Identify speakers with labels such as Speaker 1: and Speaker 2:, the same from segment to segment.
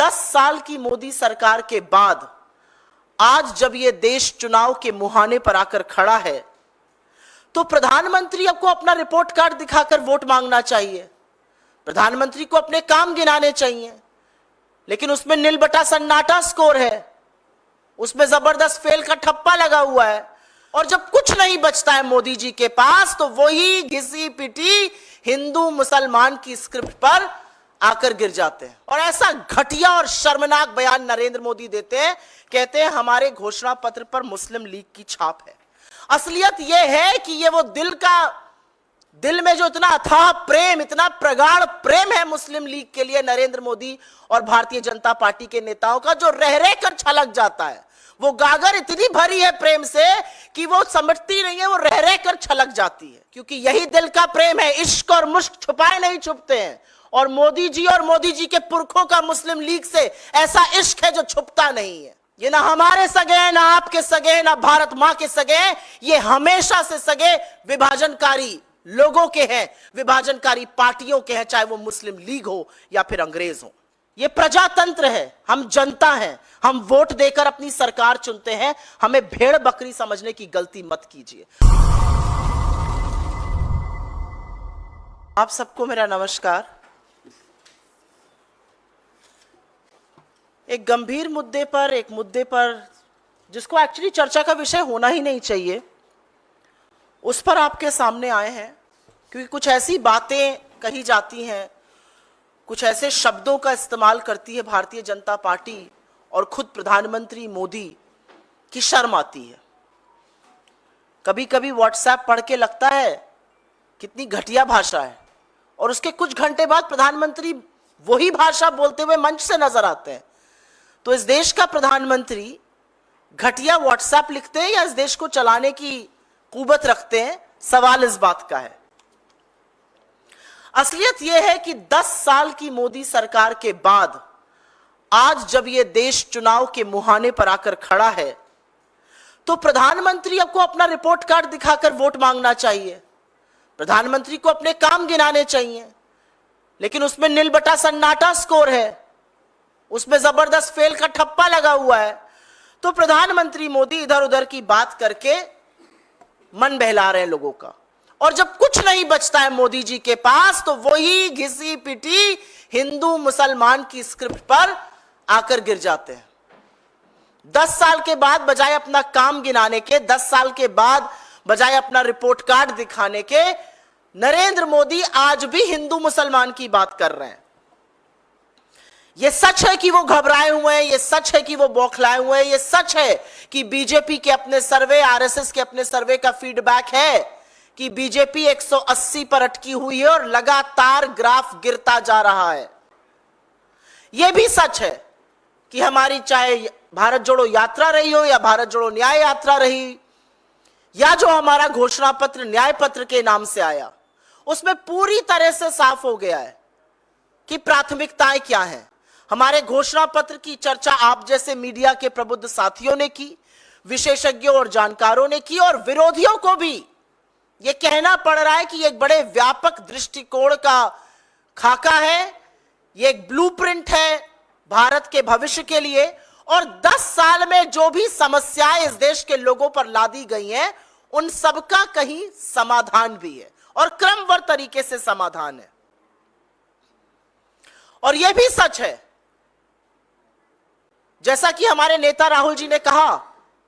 Speaker 1: 10 साल की मोदी सरकार के बाद आज जब यह देश चुनाव के मुहाने पर आकर खड़ा है तो प्रधानमंत्री को अपना रिपोर्ट कार्ड दिखाकर वोट मांगना चाहिए, प्रधानमंत्री को अपने काम गिनाने चाहिए, लेकिन उसमें नील बटा सन्नाटा स्कोर है, उसमें जबरदस्त फेल का ठप्पा लगा हुआ है। और जब कुछ नहीं बचता है मोदी जी के पास तो वही घिसी पिटी हिंदू मुसलमान की स्क्रिप्ट पर आकर गिर जाते हैं। और ऐसा घटिया और शर्मनाक बयान नरेंद्र मोदी देते हैं, कहते हैं हमारे घोषणा पत्र पर मुस्लिम लीग की छाप है। असलियत यह है कि ये वो दिल में जो इतना अथाह प्रेम, इतना प्रगाढ़ प्रेम है मुस्लिम लीग के लिए नरेंद्र मोदी और भारतीय जनता पार्टी के नेताओं का, जो रह रह कर छलक जाता है। वो गागर इतनी भरी है प्रेम से कि वो समझती नहीं है, वो रह रह कर छलक जाती है, क्योंकि यही दिल का प्रेम है। इश्क और मुश्क छुपाए नहीं छुपते हैं, और मोदी जी के पुरखों का मुस्लिम लीग से ऐसा इश्क है जो छुपता नहीं है। ये ना हमारे सगे हैं, ना आपके सगे हैं, ना भारत मां के सगे हैं, ये हमेशा से सगे विभाजनकारी लोगों के हैं, विभाजनकारी पार्टियों के हैं, चाहे वो मुस्लिम लीग हो या फिर अंग्रेज हो। ये प्रजातंत्र है, हम जनता हैं, हम वोट देकर अपनी सरकार चुनते हैं, हमें भेड़ बकरी समझने की गलती मत कीजिए। आप सबको मेरा नमस्कार। एक गंभीर मुद्दे पर, एक मुद्दे पर जिसको एक्चुअली चर्चा का विषय होना ही नहीं चाहिए, उस पर आपके सामने आए हैं, क्योंकि कुछ ऐसी बातें कही जाती हैं, कुछ ऐसे शब्दों का इस्तेमाल करती है भारतीय जनता पार्टी और खुद प्रधानमंत्री मोदी की शर्म आती है। कभी कभी व्हाट्सएप पढ़ के लगता है कितनी घटिया भाषा है, और उसके कुछ घंटे बाद प्रधानमंत्री वही भाषा बोलते हुए मंच से नजर आते हैं। तो इस देश का प्रधानमंत्री घटिया व्हाट्सएप लिखते हैं या इस देश को चलाने की कुवत रखते हैं, सवाल इस बात का है। असलियत यह है कि 10 साल की मोदी सरकार के बाद आज जब यह देश चुनाव के मुहाने पर आकर खड़ा है तो प्रधानमंत्री को अपना रिपोर्ट कार्ड दिखाकर वोट मांगना चाहिए, प्रधानमंत्री को अपने काम गिनाने चाहिए, लेकिन उसमें नील बटा सन्नाटा स्कोर है, उसमें जबरदस्त फेल का ठप्पा लगा हुआ है। तो प्रधानमंत्री मोदी इधर उधर की बात करके मन बहला रहे हैं लोगों का, और जब कुछ नहीं बचता है मोदी जी के पास तो वही घिसी पिटी हिंदू मुसलमान की स्क्रिप्ट पर आकर गिर जाते हैं। 10 साल के बाद बजाय अपना काम गिनाने के, 10 साल के बाद बजाय अपना रिपोर्ट कार्ड दिखाने के, नरेंद्र मोदी आज भी हिंदू मुसलमान की बात कर रहे हैं। यह सच है कि वो घबराए हुए हैं, यह सच है कि वो बौखलाए हुए हैं, यह सच है कि बीजेपी के अपने सर्वे, आरएसएस के अपने सर्वे का फीडबैक है कि बीजेपी 180 पर अटकी हुई है और लगातार ग्राफ गिरता जा रहा है। यह भी सच है कि हमारी चाहे भारत जोड़ो यात्रा रही हो या भारत जोड़ो न्याय यात्रा रही, या जो हमारा घोषणा पत्र न्याय पत्र के नाम से आया, उसमें पूरी तरह से साफ हो गया है कि प्राथमिकताएं क्या हैं। हमारे घोषणा पत्र की चर्चा आप जैसे मीडिया के प्रबुद्ध साथियों ने की, विशेषज्ञों और जानकारों ने की, और विरोधियों को भी यह कहना पड़ रहा है कि यह एक बड़े व्यापक दृष्टिकोण का खाका है, यह एक ब्लूप्रिंट है भारत के भविष्य के लिए, और 10 साल में जो भी समस्याएं इस देश के लोगों पर लादी गई हैं, उन सबका कहीं समाधान भी है, और क्रमबद्ध तरीके से समाधान है। और यह भी सच है, जैसा कि हमारे नेता राहुल जी ने कहा,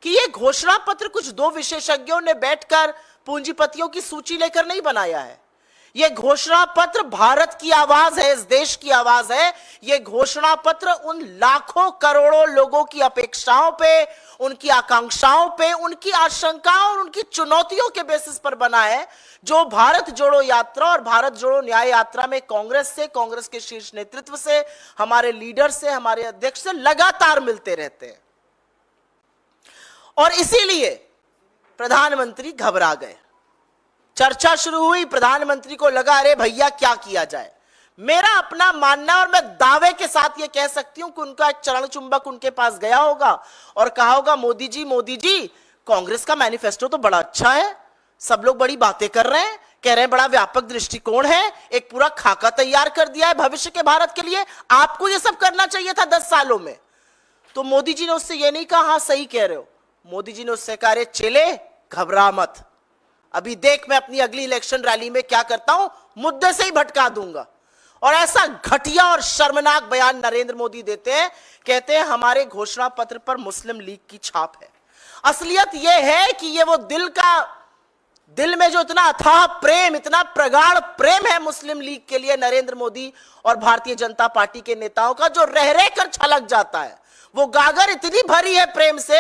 Speaker 1: कि यह घोषणा पत्र कुछ 2 विशेषज्ञों ने बैठकर पूंजीपतियों की सूची लेकर नहीं बनाया है। यह घोषणा पत्र भारत की आवाज है, इस देश की आवाज है। यह घोषणा पत्र उन लाखों करोड़ों लोगों की अपेक्षाओं पे, उनकी आकांक्षाओं पे, उनकी आशंकाओं और उनकी चुनौतियों के बेसिस पर बना है, जो भारत जोड़ो यात्रा और भारत जोड़ो न्याय यात्रा में कांग्रेस से, कांग्रेस के शीर्ष नेतृत्व से, हमारे लीडर से, हमारे अध्यक्ष से लगातार मिलते रहते हैं। और इसीलिए प्रधानमंत्री घबरा गए। चर्चा शुरू हुई, प्रधानमंत्री को लगा अरे भैया क्या किया जाए। मेरा अपना मानना, और मैं दावे के साथ यह कह सकती हूं कि उनका एक चरण चुंबक उनके पास गया होगा और कहा होगा, मोदी जी कांग्रेस का मैनिफेस्टो तो बड़ा अच्छा है, सब लोग बड़ी बातें कर रहे हैं, कह रहे हैं बड़ा व्यापक दृष्टिकोण है, एक पूरा खाका तैयार कर दिया है भविष्य के भारत के लिए, आपको यह सब करना चाहिए था 10 सालों में। तो मोदी जी ने उससे यह नहीं कहा हाँ सही कह रहे हो, मोदी जी ने उससे कहा रे चेले घबरा मत, अभी देख मैं अपनी अगली इलेक्शन रैली में क्या करता हूं, मुद्दे से ही भटका दूंगा। और ऐसा घटिया और शर्मनाक बयान नरेंद्र मोदी देते हैं, कहते हैं हमारे घोषणा पत्र पर मुस्लिम लीग की छाप है। असलियत यह है कि ये वो दिल में जो इतना अथाह प्रेम, इतना प्रगाढ़ प्रेम है मुस्लिम लीग के लिए नरेंद्र मोदी और भारतीय जनता पार्टी के नेताओं का, जो रह रह कर छलक जाता है। वो गागर इतनी भरी है प्रेम से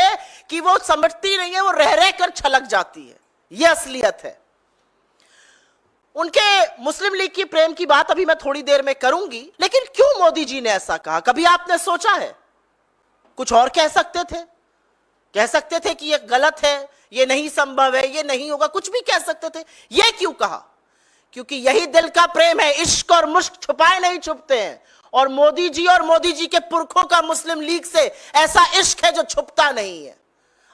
Speaker 1: कि वो समझती नहीं है, वो रह रह कर छलक जाती है। यह असलियत है। उनके मुस्लिम लीग की प्रेम की बात अभी मैं थोड़ी देर में करूंगी, लेकिन क्यों मोदी जी ने ऐसा कहा, कभी आपने सोचा है? कुछ और कह सकते थे कि यह गलत है, यह नहीं संभव है, यह नहीं होगा, कुछ भी कह सकते थे। यह क्यों कहा? क्योंकि यही दिल का प्रेम है। इश्क और मुश्क छुपाए नहीं छुपते हैं, और मोदी जी और मोदी जी के पुरखों का मुस्लिम लीग से ऐसा इश्क है जो छुपता नहीं है।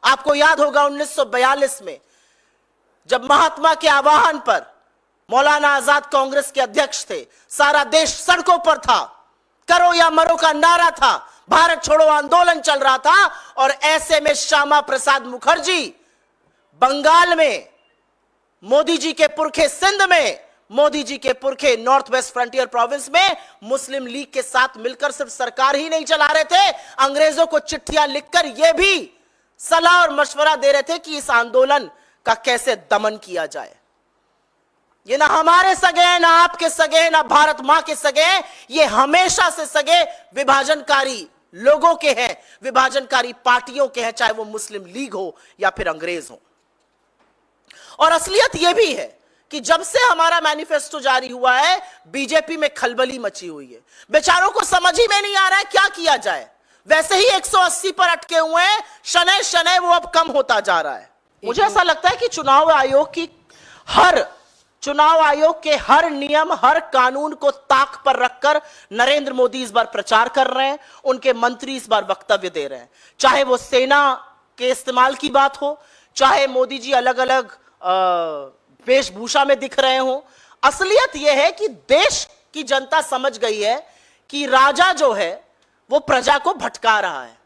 Speaker 1: आपको याद होगा 1942 में जब महात्मा के आह्वान पर मौलाना आजाद कांग्रेस के अध्यक्ष थे, सारा देश सड़कों पर था, करो या मरो का नारा था, भारत छोड़ो आंदोलन चल रहा था, और ऐसे में श्यामा प्रसाद मुखर्जी बंगाल में, मोदी जी के पुरखे सिंध में, मोदी जी के पुरखे नॉर्थ वेस्ट फ्रंटियर प्रोविंस में मुस्लिम लीग के साथ मिलकर सिर्फ सरकार ही नहीं चला रहे थे, अंग्रेजों को चिट्ठियां लिखकर यह भी सलाह और मशवरा दे रहे थे कि इस आंदोलन का कैसे दमन किया जाए। ये ना हमारे सगे हैं, ना आपके सगे हैं, ना भारत मां के सगे हैं, ये हमेशा से सगे विभाजनकारी लोगों के हैं, विभाजनकारी पार्टियों के हैं, चाहे वो मुस्लिम लीग हो या फिर अंग्रेज हो। और असलियत यह भी है कि जब से हमारा मैनिफेस्टो जारी हुआ है, बीजेपी में खलबली मची हुई है। बेचारों को समझ ही में नहीं आ रहा है क्या किया जाए। वैसे ही 180 पर अटके हुए हैं, शनै शनै वो अब कम होता जा रहा है। मुझे ऐसा लगता है कि चुनाव आयोग के हर नियम, हर कानून को ताक पर रखकर नरेंद्र मोदी इस बार प्रचार कर रहे हैं, उनके मंत्री इस बार वक्तव्य दे रहे हैं। चाहे वो सेना के इस्तेमाल की बात हो, चाहे मोदी जी अलग अलग वेशभूषा में दिख रहे हो, असलियत यह है कि देश की जनता समझ गई है कि राजा जो है वो प्रजा को भटका रहा है।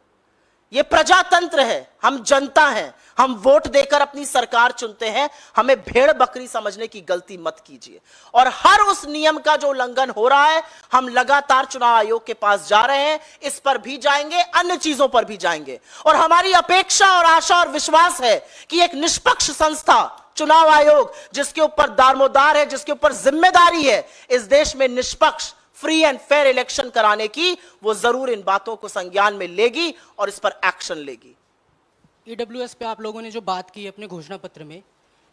Speaker 1: ये प्रजातंत्र है, हम जनता हैं, हम वोट देकर अपनी सरकार चुनते हैं, हमें भेड़ बकरी समझने की गलती मत कीजिए। और हर उस नियम का जो उल्लंघन हो रहा है, हम लगातार चुनाव आयोग के पास जा रहे हैं, इस पर भी जाएंगे, अन्य चीजों पर भी जाएंगे। और हमारी अपेक्षा और आशा और विश्वास है कि एक निष्पक्ष संस्था चुनाव आयोग, जिसके ऊपर दारोमदार है, जिसके ऊपर जिम्मेदारी है इस देश में निष्पक्ष फ्री एंड फेयर इलेक्शन कराने की, वो जरूर इन बातों को संज्ञान में लेगी और इस पर एक्शन लेगी।
Speaker 2: ईडब्ल्यूएस पे आप लोगों ने जो बात की अपने घोषणा पत्र में,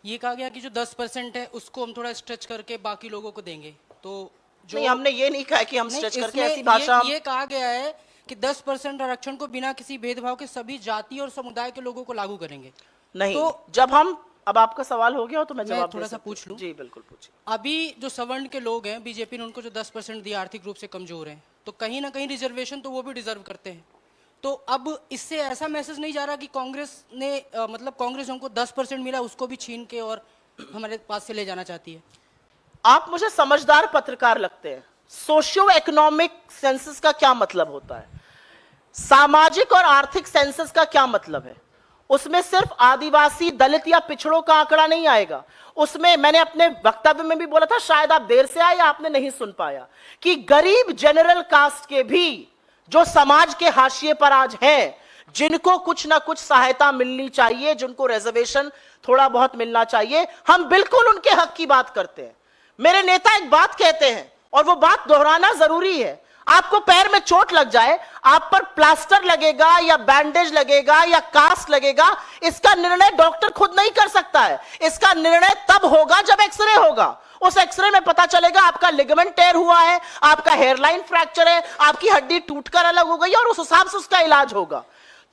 Speaker 2: ये कहा गया कि जो 10% है उसको हम थोड़ा स्ट्रेच करके बाकी लोगों को देंगे। तो जो
Speaker 1: नहीं, हमने ये नहीं कहा कि हम स्ट्रेच करके, ऐसी भाषा
Speaker 2: ये कहा गया है कि 10% आरक्षण को बिना किसी भेदभाव के सभी जाति और समुदाय के लोगों को लागू करेंगे।
Speaker 1: नहीं, तो जब हम, अब आपका सवाल हो गया हो तो मैं जवाब
Speaker 2: थोड़ा सा पूछ लूं।
Speaker 1: जी बिल्कुल पूछिए।
Speaker 2: अभी जो सवर्ण के लोग हैं, बीजेपी ने उनको जो 10% दिया, आर्थिक रूप से कमजोर हैं, तो कहीं ना कहीं रिजर्वेशन तो वो भी डिजर्व करते हैं। तो अब इससे ऐसा मैसेज नहीं जा रहा कि कांग्रेस ने मतलब कांग्रेस हमको 10% मिला उसको भी छीन के और हमारे पास से ले जाना चाहती है?
Speaker 1: आप मुझे समझदार पत्रकार लगते हैं। सोशियो इकोनॉमिक सेंसस का क्या मतलब होता है, सामाजिक और आर्थिक सेंसस का क्या मतलब है? उसमें सिर्फ आदिवासी, दलित या पिछड़ों का आंकड़ा नहीं आएगा। उसमें मैंने अपने वक्तव्य में भी बोला था, शायद आप देर से आए या आपने नहीं सुन पाया, कि गरीब जनरल कास्ट के भी जो समाज के हाशिए पर आज हैं, जिनको कुछ ना कुछ सहायता मिलनी चाहिए, जिनको रिजर्वेशन थोड़ा बहुत मिलना चाहिए, हम बिल्कुल उनके हक की बात करते हैं। मेरे नेता एक बात कहते हैं और वो बात दोहराना जरूरी है। आपको पैर में चोट लग जाए, आप पर प्लास्टर लगेगा या बैंडेज लगेगा या कास्ट लगेगा, इसका निर्णय डॉक्टर खुद नहीं कर सकता है। इसका निर्णय तब होगा जब एक्सरे होगा। उस एक्सरे में पता चलेगा आपका लिगामेंट टेयर हुआ है, आपका हेयरलाइन फ्रैक्चर है, आपकी हड्डी टूटकर अलग हो गई, और उस हिसाब से उसका इलाज होगा।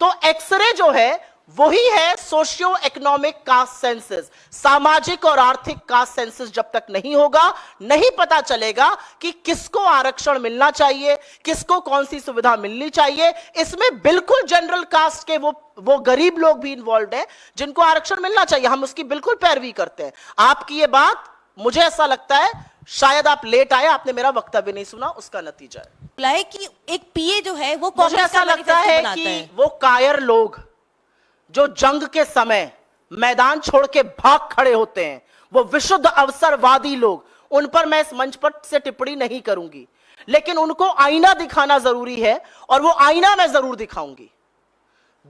Speaker 1: तो एक्सरे जो है वही है सोशियो इकोनॉमिक कास्ट सेंसस। सामाजिक और आर्थिक कास्ट सेंसस जब तक नहीं होगा, नहीं पता चलेगा कि किसको आरक्षण मिलना चाहिए, किसको कौन सी सुविधा मिलनी चाहिए। इसमें बिल्कुल जनरल कास्ट के वो गरीब लोग भी इन्वॉल्व हैं जिनको आरक्षण मिलना चाहिए, हम उसकी बिल्कुल पैरवी करते हैं। आपकी ये बात मुझे ऐसा लगता है शायद आप लेट आए, आपने मेरा वक्तव्य नहीं सुना, उसका नतीजा है।
Speaker 3: बोला है कि एक पीए जो है वो
Speaker 1: मुझे
Speaker 3: कांग्रेस
Speaker 1: ऐसा
Speaker 3: का
Speaker 1: लगता
Speaker 3: मैनिफेस्टो
Speaker 1: है
Speaker 3: बनाता
Speaker 1: कि
Speaker 3: है।
Speaker 1: वो कायर लोग जो जंग के समय मैदान छोड़ के भाग खड़े होते हैं, वो विशुद्ध अवसरवादी लोग, उन पर मैं इस मंच पर से टिप्पणी नहीं करूंगी, लेकिन उनको आईना दिखाना जरूरी है और वो आईना मैं जरूर दिखाऊंगी।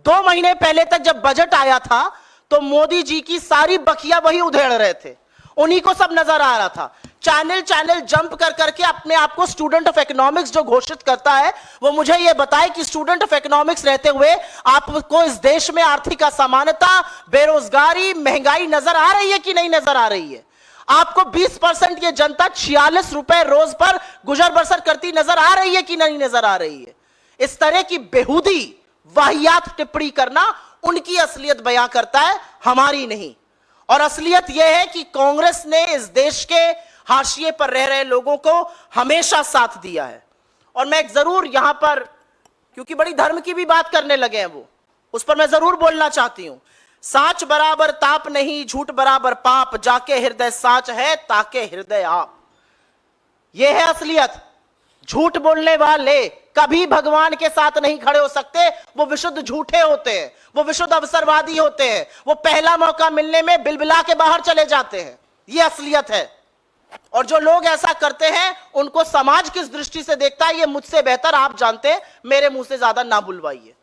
Speaker 1: 2 महीने पहले तक जब बजट आया था तो मोदी जी की सारी बखिया वही उधेड़ रहे थे, उन्हीं को सब नजर आ रहा था। चैनल चैनल जंप कर करके अपने आप को स्टूडेंट ऑफ इकोनॉमिक्स जो घोषित करता है, वो मुझे यह बताए कि स्टूडेंट ऑफ इकोनॉमिक्स रहते हुए आपको इस देश में आर्थिक असमानता, बेरोजगारी, महंगाई नजर आ रही है कि नहीं नजर आ रही है? आपको 20% ये जनता 46 रुपए रोज पर गुजर बसर करती नजर आ रही है कि नहीं नजर आ रही है? इस तरह की बेहूदी वाहियात टिप्पणी करना उनकी असलियत बयां करता है, हमारी नहीं। और असलियत यह है कि कांग्रेस ने इस देश के हाशिए पर रह रहे लोगों को हमेशा साथ दिया है। और मैं जरूर यहां पर, क्योंकि बड़ी धर्म की भी बात करने लगे हैं वो, उस पर मैं जरूर बोलना चाहती हूं। साच बराबर ताप नहीं, झूठ बराबर पाप, जाके हृदय साच है ताके हृदय आप। यह है असलियत। झूठ बोलने वाले कभी भगवान के साथ नहीं खड़े हो सकते, वो विशुद्ध झूठे होते हैं, वो विशुद्ध अवसरवादी होते हैं, वो पहला मौका मिलने में बिलबिला के बाहर चले जाते हैं। ये असलियत है। और जो लोग ऐसा करते हैं उनको समाज किस दृष्टि से देखता है ये मुझसे बेहतर आप जानते हैं, मेरे मुंह से ज्यादा ना बुलवाइए।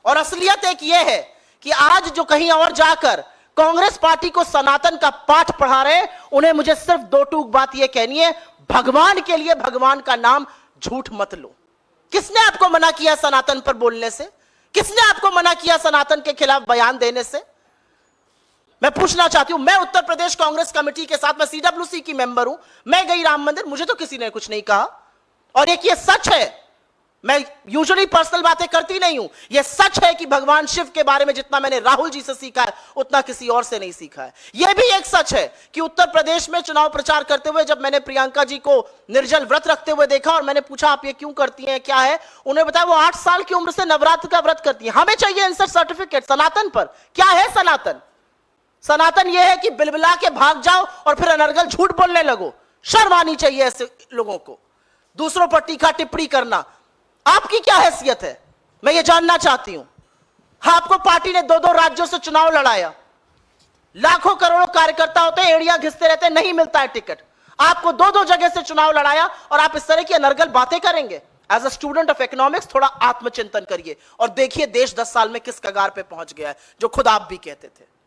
Speaker 1: और असलियत एक ये है कि आज जो कहीं और जाकर कांग्रेस पार्टी को सनातन का पाठ पढ़ा रहे हैं, उन्हें मुझे सिर्फ 2 टूक बात यह कहनी है, भगवान के लिए भगवान का नाम झूठ मत लो। किसने आपको मना किया सनातन पर बोलने से? किसने आपको मना किया सनातन के खिलाफ बयान देने से? मैं पूछना चाहती हूं। मैं उत्तर प्रदेश कांग्रेस कमेटी के साथ, मैं सीडब्ल्यूसी की मेंबर हूं, मैं गई राम मंदिर, मुझे तो किसी ने कुछ नहीं कहा। और एक ये सच है, मैं यूजुअली पर्सनल बातें करती नहीं हूं, यह सच है कि भगवान शिव के बारे में जितना मैंने राहुल जी से सीखा है उतना किसी और से नहीं सीखा है। यह भी एक सच है कि उत्तर प्रदेश में चुनाव प्रचार करते हुए जब मैंने प्रियंका जी को निर्जल व्रत रखते हुए देखा और मैंने पूछा आप ये क्यों करती हैं, क्या है, उन्होंने बताया वो 8 साल की उम्र से नवरात्र का व्रत करती है। हमें चाहिए इंसर्ट सर्टिफिकेट सनातन पर। क्या है सनातन? सनातन यह है कि बिलबिला के भाग जाओ और फिर अनर्गल झूठ बोलने लगो। शर्म आनी चाहिए ऐसे लोगों को। दूसरों पर टीका टिप्पणी करना, आपकी क्या हैसियत है, मैं ये जानना चाहती हूं। आपको पार्टी ने 2-2 राज्यों से चुनाव लड़ाया, लाखों करोड़ों कार्यकर्ता होते हैं, एड़ियां घिसते रहते हैं, नहीं मिलता है टिकट। आपको 2-2 जगह से चुनाव लड़ाया और आप इस तरह की अनर्गल बातें करेंगे? As a student of economics थोड़ा आत्मचिंतन करिए और देखिए देश 10 साल में किस कगार पे पहुंच गया है, जो खुद आप भी कहते थे।